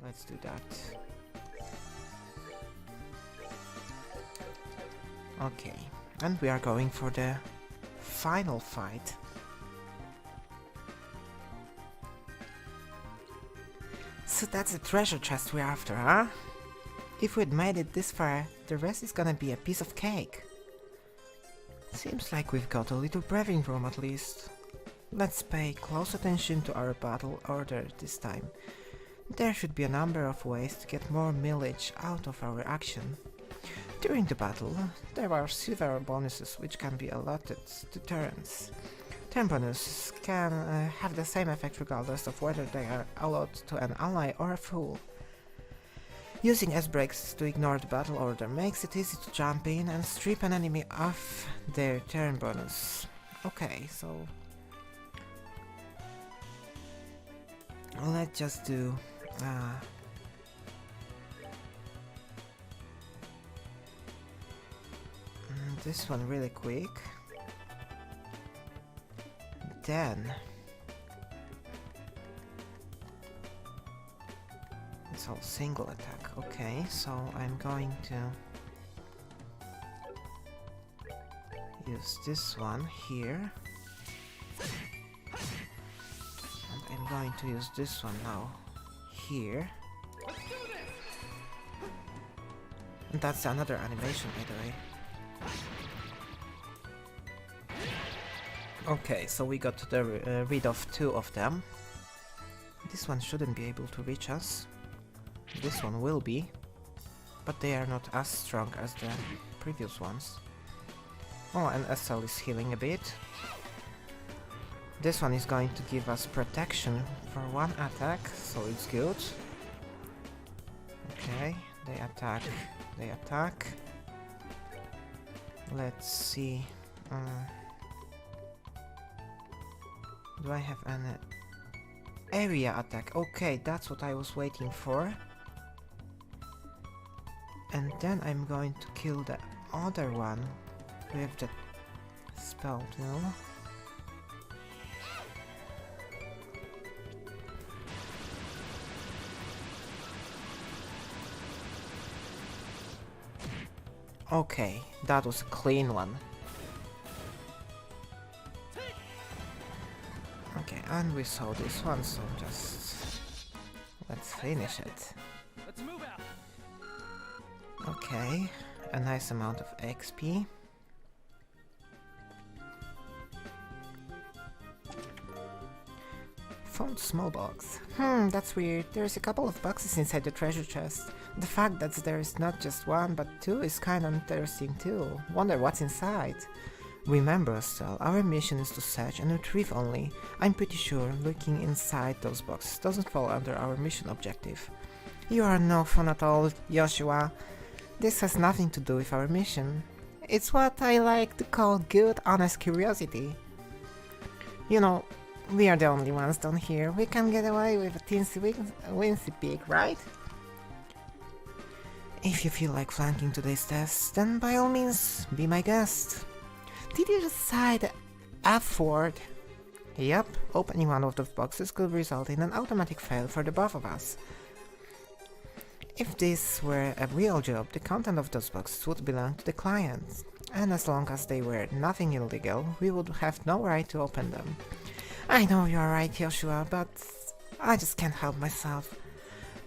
let's do that. Okay, and we are going for the final fight. So that's the treasure chest we're after, huh? If we'd made it this far, the rest is gonna be a piece of cake. Seems like we've got a little breathing room at least. Let's pay close attention to our battle order this time. There should be a number of ways to get more mileage out of our action. During the battle, there are several bonuses which can be allotted to turns. Turn bonuses can have the same effect regardless of whether they are allotted to an ally or a fool. Using S-breaks to ignore the battle order makes it easy to jump in and strip an enemy off their turn bonus. Okay, so let's just do this one really quick. Then it's all single attack. Okay, so I'm going to use this one here, and I'm going to use this one now here. And that's another animation, by the way. Okay, so we got rid of two of them. This one shouldn't be able to reach us. This one will be, but they are not as strong as the previous ones. Oh, and Estelle is healing a bit. This one is going to give us protection for one attack, so it's good. Okay, they attack, they attack. Let's see. Do I have an area attack? Okay, that's what I was waiting for. And then I'm going to kill the other one with the spell too. Okay, that was a clean one. Okay, and we saw this one, so just let's finish it. Okay, a nice amount of XP. Found small box. That's weird. There's a couple of boxes inside the treasure chest. The fact that there is not just one but two is kinda interesting too. Wonder what's inside. Remember, Estelle, our mission is to search and retrieve only. I'm pretty sure looking inside those boxes doesn't fall under our mission objective. You are no fun at all, Joshua. This has nothing to do with our mission. It's what I like to call good, honest curiosity. You know, we are the only ones down here. We can get away with a teensy wincy pig, right? If you feel like flanking today's test, then by all means, be my guest. Did you decide F word? Yep, opening one of those boxes could result in an automatic fail for the both of us. If this were a real job, the content of those boxes would belong to the client, and as long as they were nothing illegal, we would have no right to open them. I know you are right, Joshua, but I just can't help myself.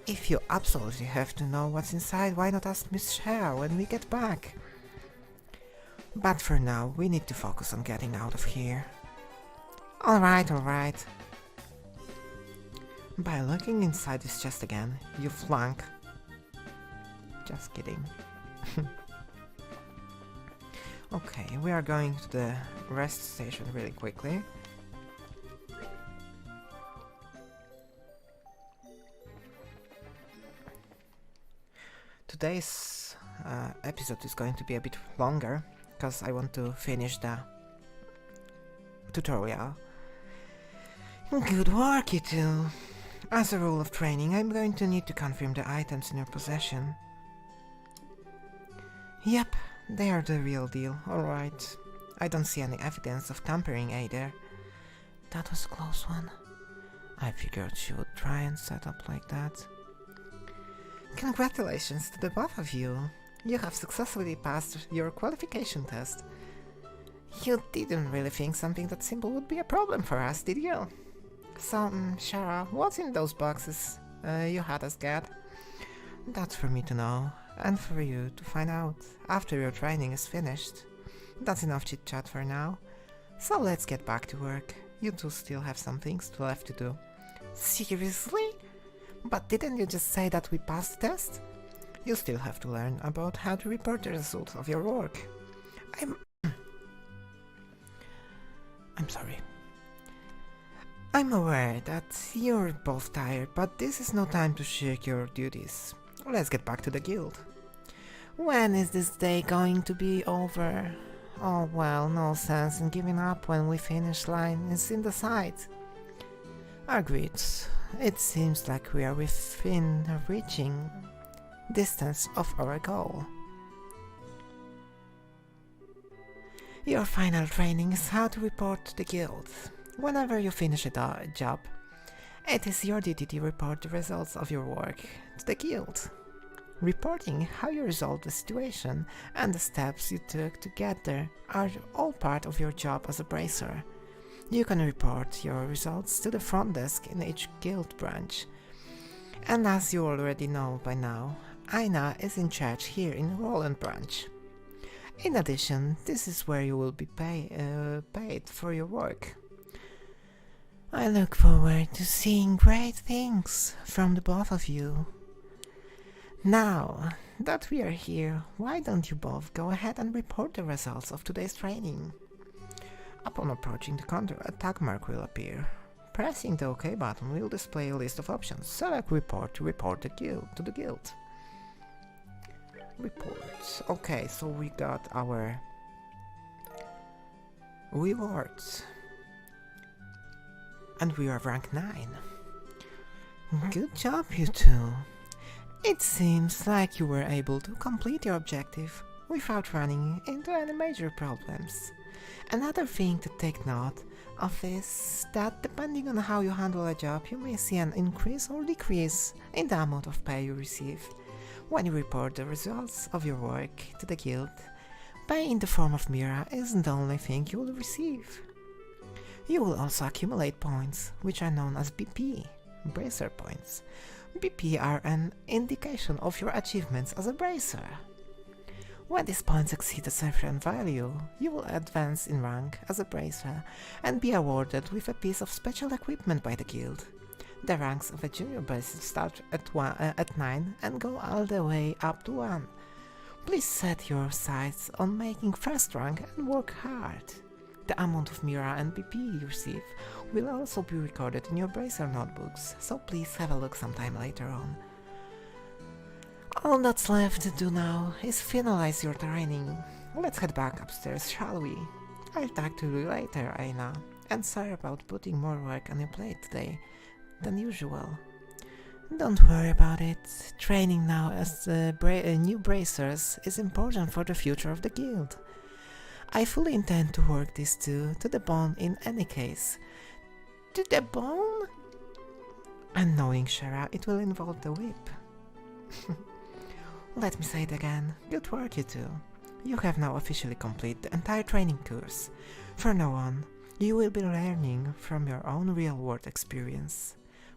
If you absolutely have to know what's inside, why not ask Miss Herro when we get back? But for now, we need to focus on getting out of here. Alright, alright. By looking inside this chest again, you flunk. Just kidding. Okay, we are going to the rest station really quickly. Today's episode is going to be a bit longer, because I want to finish the tutorial. Good work, you two! As a rule of training, I'm going to need to confirm the items in your possession. Yep, they are the real deal, alright. I don't see any evidence of tampering either. That was a close one. I figured she would try and set up like that. Congratulations to the both of you. You have successfully passed your qualification test. You didn't really think something that simple would be a problem for us, did you? So, Shara, what's in those boxes you had us get? That's for me to know, and for you to find out after your training is finished. That's enough chit-chat for now. So let's get back to work. You two still have some things left to do. Seriously? But didn't you just say that we passed the test? You still have to learn about how to report the results of your work. I'm sorry. I'm aware that you're both tired, but this is no time to shirk your duties. Let's get back to the guild. When is this day going to be over? Oh well, no sense in giving up when we finish line is in the sight. Agreed. It seems like we are within reaching distance of our goal. Your final training is how to report to the guild. Whenever you finish a job, it is your duty to report the results of your work to the guild. Reporting how you resolved the situation and the steps you took to get there are all part of your job as a bracer. You can report your results to the front desk in each guild branch. And as you already know by now, Aina is in charge here in Roland branch. In addition, this is where you will be paid for your work. I look forward to seeing great things from the both of you. Now that we are here, why don't you both go ahead and report the results of today's training? Upon approaching the counter, a tag mark will appear. Pressing the OK button will display a list of options. Select Report to report to the guild. Reports. Okay, so we got our rewards. And we are rank 9. Good job, you two. It seems like you were able to complete your objective without running into any major problems. Another thing to take note of is that depending on how you handle a job, you may see an increase or decrease in the amount of pay you receive. When you report the results of your work to the guild, pay in the form of Mira isn't the only thing you will receive. You will also accumulate points, which are known as BP, Bracer Points. BP are an indication of your achievements as a bracer. When these points exceed a certain value, you will advance in rank as a bracer and be awarded with a piece of special equipment by the guild. The ranks of a junior bracer start at 9 and go all the way up to 1. Please set your sights on making first rank and work hard. The amount of Mira and BP you receive will also be recorded in your bracer notebooks, so please have a look sometime later on. All that's left to do now is finalize your training. Let's head back upstairs, shall we? I'll talk to you later, Aina, and sorry about putting more work on your plate today than usual. Don't worry about it. Training now as new bracers is important for the future of the guild. I fully intend to work these two to the bone in any case. To the bone? And knowing Shara, it will involve the whip. Let me say it again. Good work, you two. You have now officially completed the entire training course. From now on, you will be learning from your own real-world experience.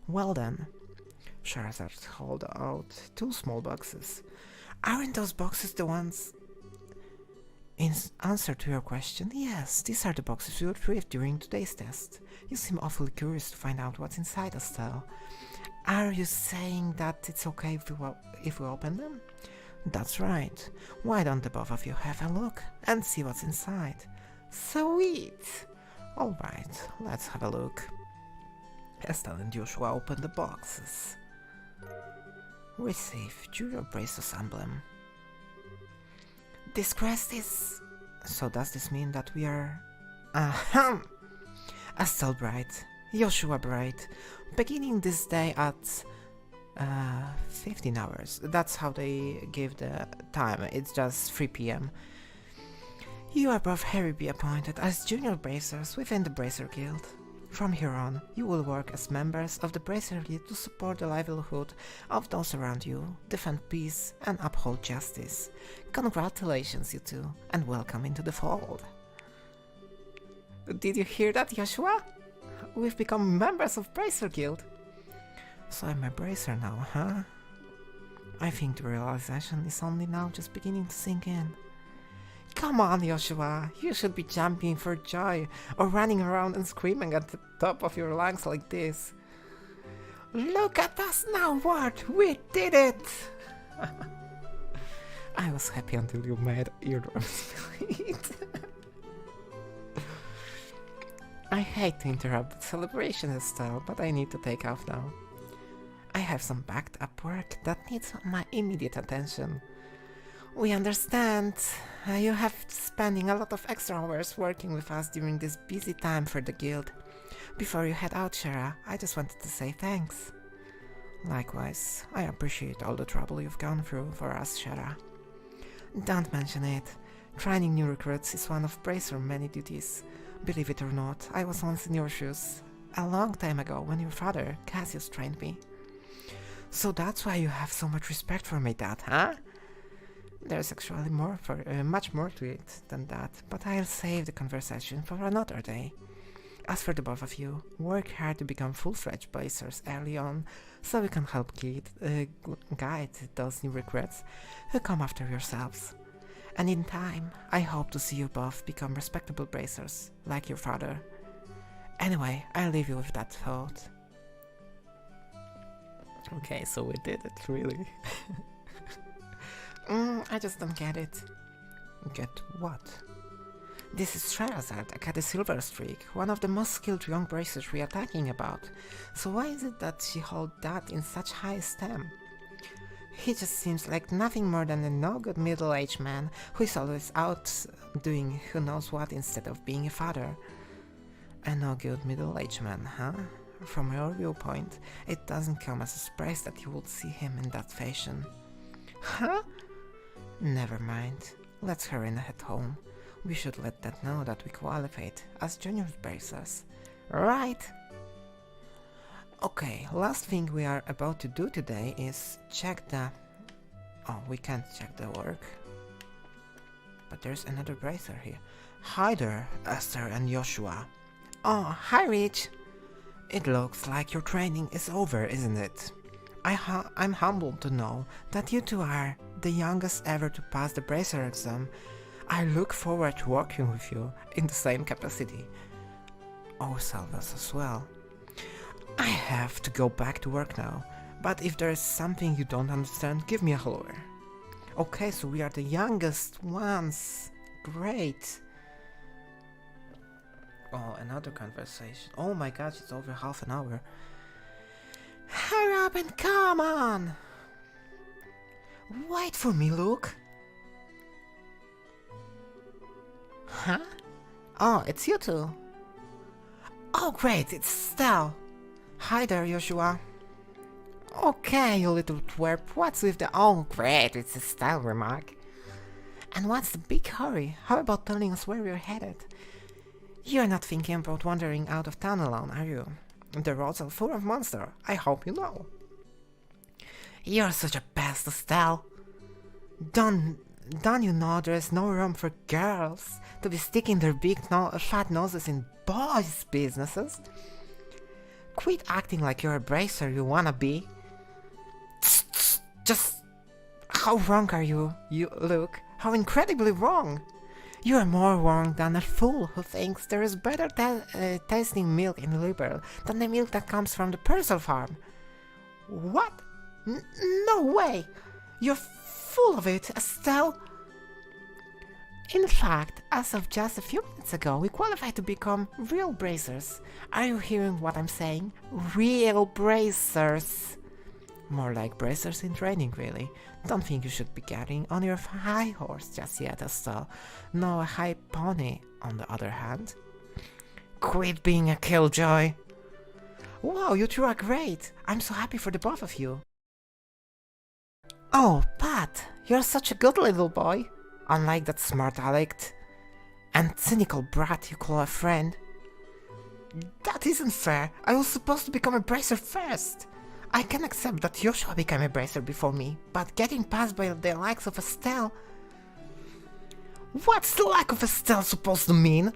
Well then. Charizard held out 2 small boxes. Aren't those boxes the ones... In answer to your question, yes, these are the boxes you retrieved during today's test. You seem awfully curious to find out what's inside, Estelle. Are you saying that it's okay if we open them? That's right. Why don't the both of you have a look and see what's inside? Sweet! Alright, let's have a look. Estelle and Joshua open the boxes. Receive Junior Bracer's emblem. This crest is... So does this mean that we are... Ahem! Estelle Bright, Joshua Bright, beginning this day at 15 hours. That's how they give the time, it's just 3 PM. You are both hereby appointed as junior bracers within the Bracer Guild. From here on, you will work as members of the Bracer Guild to support the livelihood of those around you, defend peace, and uphold justice. Congratulations, you two, and welcome into the fold. Did you hear that, Joshua? We've become members of Bracer Guild. So I'm a bracer now, huh? I think the realization is only now just beginning to sink in. Come on, Joshua, you should be jumping for joy or running around and screaming at the top of your lungs like this. Look at us now, Ward! We did it! I was happy until you made eardrums bleed. I hate to interrupt the celebration, Estelle, but I need to take off now. I have some backed up work that needs my immediate attention. We understand you have spending a lot of extra hours working with us during this busy time for the guild. Before you head out, Shara, I just wanted to say thanks. Likewise, I appreciate all the trouble you've gone through for us, Shara. Don't mention it. Training new recruits is one of Bracer's many duties. Believe it or not, I was once in your shoes, a long time ago when your father, Cassius, trained me. So that's why you have so much respect for my dad, huh? There's actually much more to it than that, but I'll save the conversation for another day. As for the both of you, work hard to become full-fledged Bracers early on, so we can help guide those new recruits who come after yourselves. And in time, I hope to see you both become respectable Bracers, like your father. Anyway, I'll leave you with that thought. Okay, so we did it, really. I just don't get it. Get what? This is Sherazade, aka the Silver Streak, one of the most skilled young Bracers we are talking about. So why is it that she holds that in such high esteem? He just seems like nothing more than a no-good middle-aged man who is always out doing who knows what instead of being a father. A no-good middle-aged man, huh? From your viewpoint, it doesn't come as a surprise that you would see him in that fashion. Huh? Never mind. Let's hurry and head home. We should let that know that we qualified as junior Bracers. Right? Okay, last thing we are about to do today is check the... Oh, we can't check the work. But there's another Bracer here. Hi there, Esther and Joshua. Oh, hi Rich. It looks like your training is over, isn't it? I'm humbled to know that you two are the youngest ever to pass the Bracer exam. I look forward to working with you in the same capacity. Oh, Salvas as well. I have to go back to work now, but if there is something you don't understand, give me a holler. Okay, so we are the youngest ones. Great. Oh, another conversation. Oh my gosh, it's over half an hour. Hurry up and come on! Wait for me, Luke. Huh? Oh, it's you two. Oh great, it's Estelle. Hi there, Joshua. Okay, you little twerp, what's with the oh great, it's Estelle remark? And what's the big hurry? How about telling us where we're headed? You're not thinking about wandering out of town alone, are you? The roads are full of monsters, I hope you know. You're such a pest, Estelle. Don't you know there's no room for girls to be sticking their big fat noses in boys' businesses? Quit acting like you're a Bracer you wanna be. Just... how wrong are you, Luke? How incredibly wrong! You are more wrong than a fool who thinks there is better tasting milk in Liberl than the milk that comes from the Purcell farm. What? No way! You're full of it, Estelle! In fact, as of just a few minutes ago, we qualified to become real Bracers. Are you hearing what I'm saying? Real Bracers! More like Bracers in training, really. Don't think you should be getting on your high horse just yet, Estelle. No, a high pony, on the other hand. Quit being a killjoy! Wow, you two are great! I'm so happy for the both of you. Oh, Pat, you're such a good little boy. Unlike that smart aleck and cynical brat you call a friend. That isn't fair. I was supposed to become a bracer first. I can accept that Joshua became a bracer before me, but getting passed by the likes of Estelle... What's the lack of Estelle supposed to mean?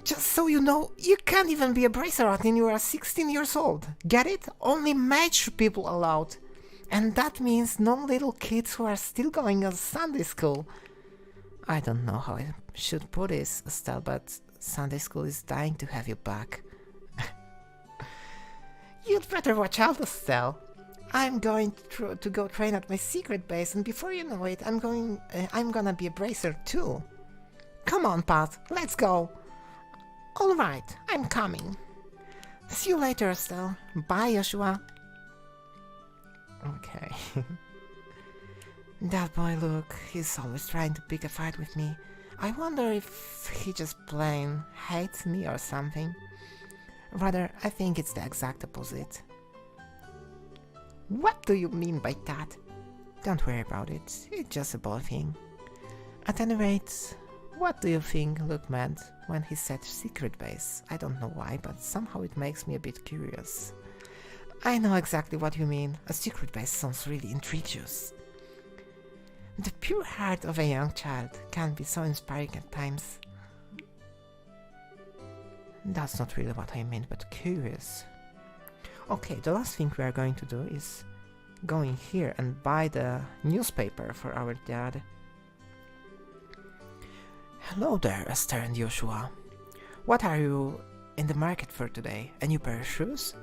Just so you know, you can't even be a bracer until you are 16 years old. Get it? Only mature people allowed. And that means no little kids who are still going to Sunday school. I don't know how I should put this, Estelle, but Sunday school is dying to have you back. You'd better watch out, Estelle. I'm going to go train at my secret base, and before you know it, I'm gonna be a bracer too. Come on, Pat, let's go. All right, I'm coming. See you later, Estelle. Bye, Joshua. Okay. That boy, look, he's always trying to pick a fight with me. I wonder if he just plain hates me or something. Rather, I think it's the exact opposite. What do you mean by that? Don't worry about it, it's just a ball thing. At any rate, what do you think Luke meant when he said secret base? I don't know why, but somehow it makes me a bit curious. I know exactly what you mean, a secret base sounds really intriguous. The pure heart of a young child can be so inspiring at times. That's not really what I meant, but curious. Okay, the last thing we are going to do is go in here and buy the newspaper for our dad. Hello there, Esther and Joshua. What are you in the market for today? A new pair of shoes?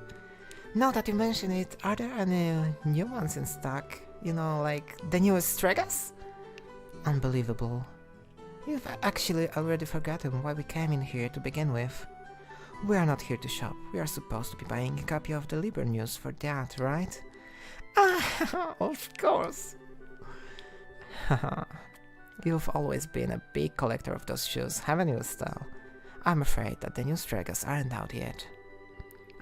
Now that you mention it, are there any new ones in stock? You know, like the newest Stregas? Unbelievable. You've actually already forgotten why we came in here to begin with. We are not here to shop. We are supposed to be buying a copy of the Liberl news for Dad, right? Ah, of course. You've always been a big collector of those shoes, haven't you, Estelle? I'm afraid that the new Stregas aren't out yet.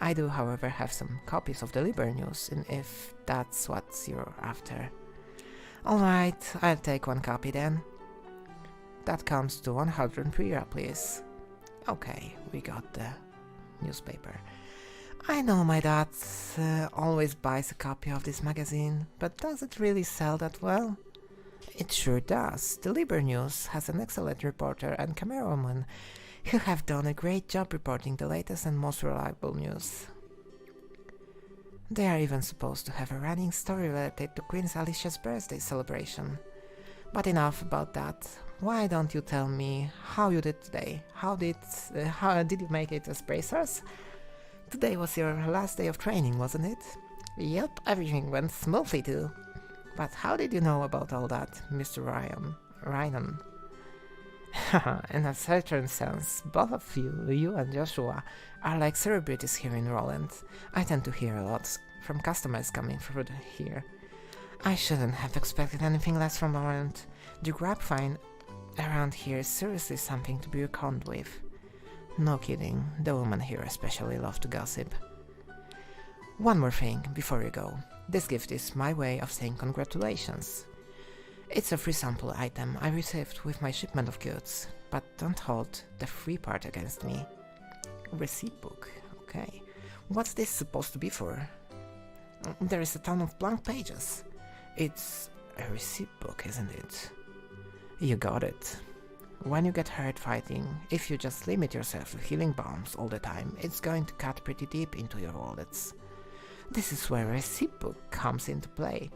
I do, however, have some copies of the Liberl news, and if that's what you're after. Alright, I'll take one copy then. That comes to 100 lira, please. Okay, we got the newspaper. I know my dad always buys a copy of this magazine, but does it really sell that well? It sure does. The Liberl News has an excellent reporter and camerawoman who have done a great job reporting the latest and most reliable news. They are even supposed to have a running story related to Queen Alicia's birthday celebration. But enough about that. Why don't you tell me how you did today? How did you make it as bracers? Today was your last day of training, wasn't it? Yep, everything went smoothly too. But how did you know about all that, Mr. Ryan? In a certain sense, both of you and Joshua, are like celebrities here in Roland. I tend to hear a lot from customers coming through here. I shouldn't have expected anything less from Roland. The grapevine around here is seriously something to be reckoned with. No kidding, the women here especially love to gossip. One more thing before you go. This gift is my way of saying congratulations. It's a free sample item I received with my shipment of goods, but don't hold the free part against me. Receipt book, okay. What's this supposed to be for? There is a ton of blank pages. It's a receipt book, isn't it? You got it. When you get hurt fighting, if you just limit yourself to healing bombs all the time, it's going to cut pretty deep into your wallets. This is where a receipt book comes into play.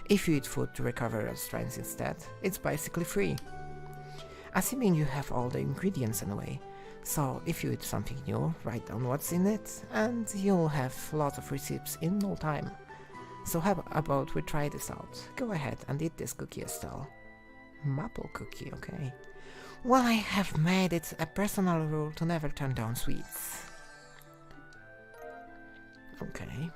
If you eat food to recover your strength instead, it's basically free. Assuming you have all the ingredients anyway. So if you eat something new, write down what's in it, and you'll have lots of receipts in no time. So how about we try this out? Go ahead and eat this cookie, Estelle. Maple cookie, okay. Well, I have made it a personal rule to never turn down sweets. Okay.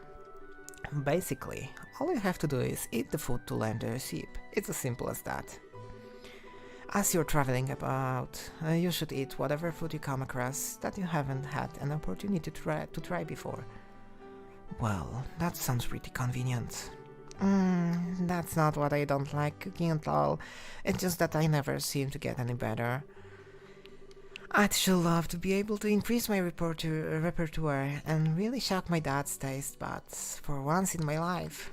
Basically, all you have to do is eat the food to learn the recipe. It's as simple as that. As you're traveling about, you should eat whatever food you come across that you haven't had an opportunity to try before. Well, that sounds pretty convenient. That's not what I don't like cooking at all. It's just that I never seem to get any better. I'd sure love to be able to increase my repertoire and really shock my dad's taste buds for once in my life.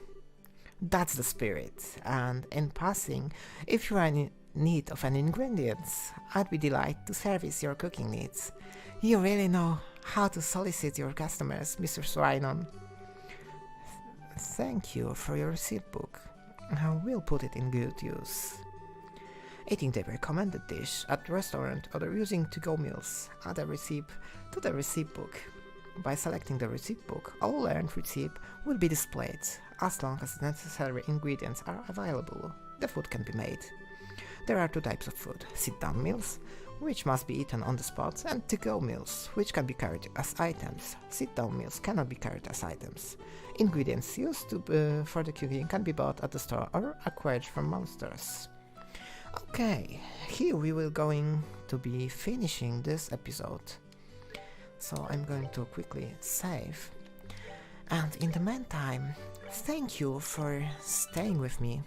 That's the spirit, and in passing, if you are in need of any ingredients, I'd be delighted to service your cooking needs. You really know how to solicit your customers, Mr. Swinon. Thank you for your receipt book. I will put it in good use. Eating the recommended dish at the restaurant or using to-go meals, add a receipt to the receipt book. By selecting the receipt book, all earned receipt will be displayed. As long as the necessary ingredients are available, the food can be made. There are two types of food: sit-down meals, which must be eaten on the spot, and to-go meals, which can be carried as items. Sit-down meals cannot be carried as items. Ingredients used for the cooking can be bought at the store or acquired from monsters. Okay, here we will going to be finishing this episode. So I'm going to quickly save. And in the meantime, thank you for staying with me.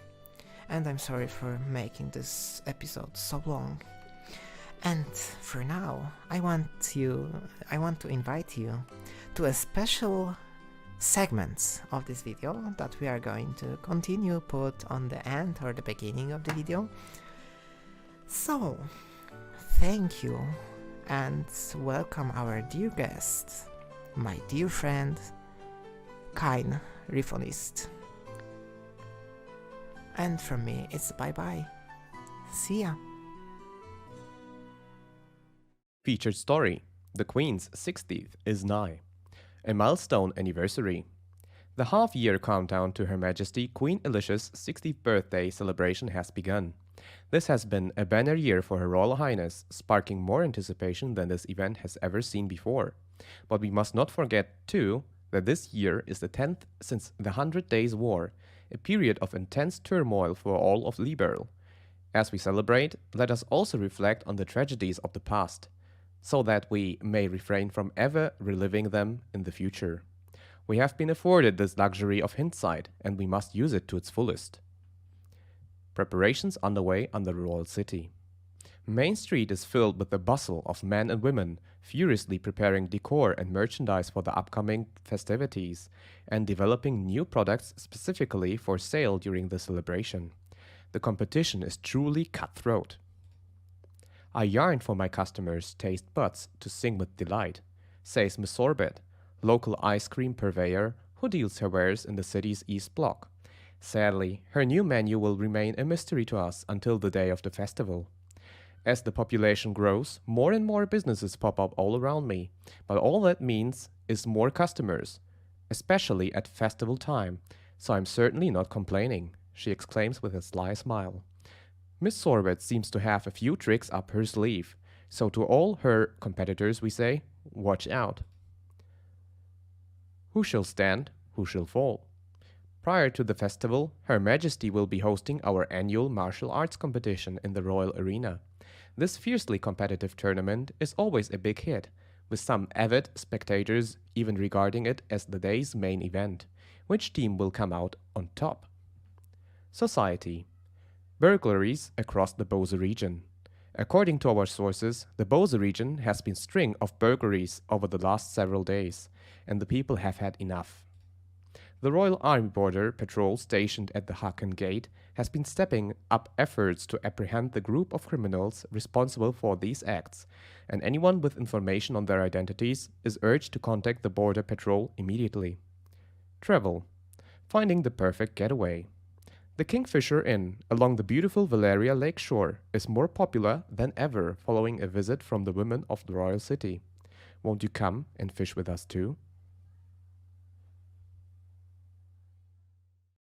And I'm sorry for making this episode so long. And for now, I want to invite you to a special segment of this video that we are going to continue put on the end or the beginning of the video. So, thank you and welcome our dear guest, my dear friend, Kain Rifonist. And from me, it's bye-bye. See ya. Featured story: The Queen's 60th is nigh. A milestone anniversary. The half-year countdown to Her Majesty Queen Elizabeth's 60th birthday celebration has begun. This has been a banner year for Her Royal Highness, sparking more anticipation than this event has ever seen before. But we must not forget, too, that this year is the 10th since the 100 Days' War, a period of intense turmoil for all of Liberl. As we celebrate, let us also reflect on the tragedies of the past, so that we may refrain from ever reliving them in the future. We have been afforded this luxury of hindsight, and we must use it to its fullest. Preparations underway on the royal city. Main Street is filled with the bustle of men and women, furiously preparing decor and merchandise for the upcoming festivities, and developing new products specifically for sale during the celebration. The competition is truly cutthroat. I yearn for my customers' taste buds to sing with delight, says Miss Sorbet, local ice cream purveyor who deals her wares in the city's East Block. Sadly, her new menu will remain a mystery to us until the day of the festival. As the population grows, more and more businesses pop up all around me, but all that means is more customers, especially at festival time, so I'm certainly not complaining, she exclaims with a sly smile. Miss Sorbet seems to have a few tricks up her sleeve, so to all her competitors we say, watch out. Who shall stand, who shall fall? Prior to the festival, Her Majesty will be hosting our annual martial arts competition in the Royal Arena. This fiercely competitive tournament is always a big hit, with some avid spectators even regarding it as the day's main event. Which team will come out on top? Society. Burglaries across the Bose region. According to our sources, the Bose region has been a string of burglaries over the last several days, and the people have had enough. The Royal Army Border Patrol stationed at the Haken Gate has been stepping up efforts to apprehend the group of criminals responsible for these acts, and anyone with information on their identities is urged to contact the Border Patrol immediately. Travel. Finding the perfect getaway. The Kingfisher Inn along the beautiful Valeria Lake shore is more popular than ever following a visit from the women of the royal city. Won't you come and fish with us too?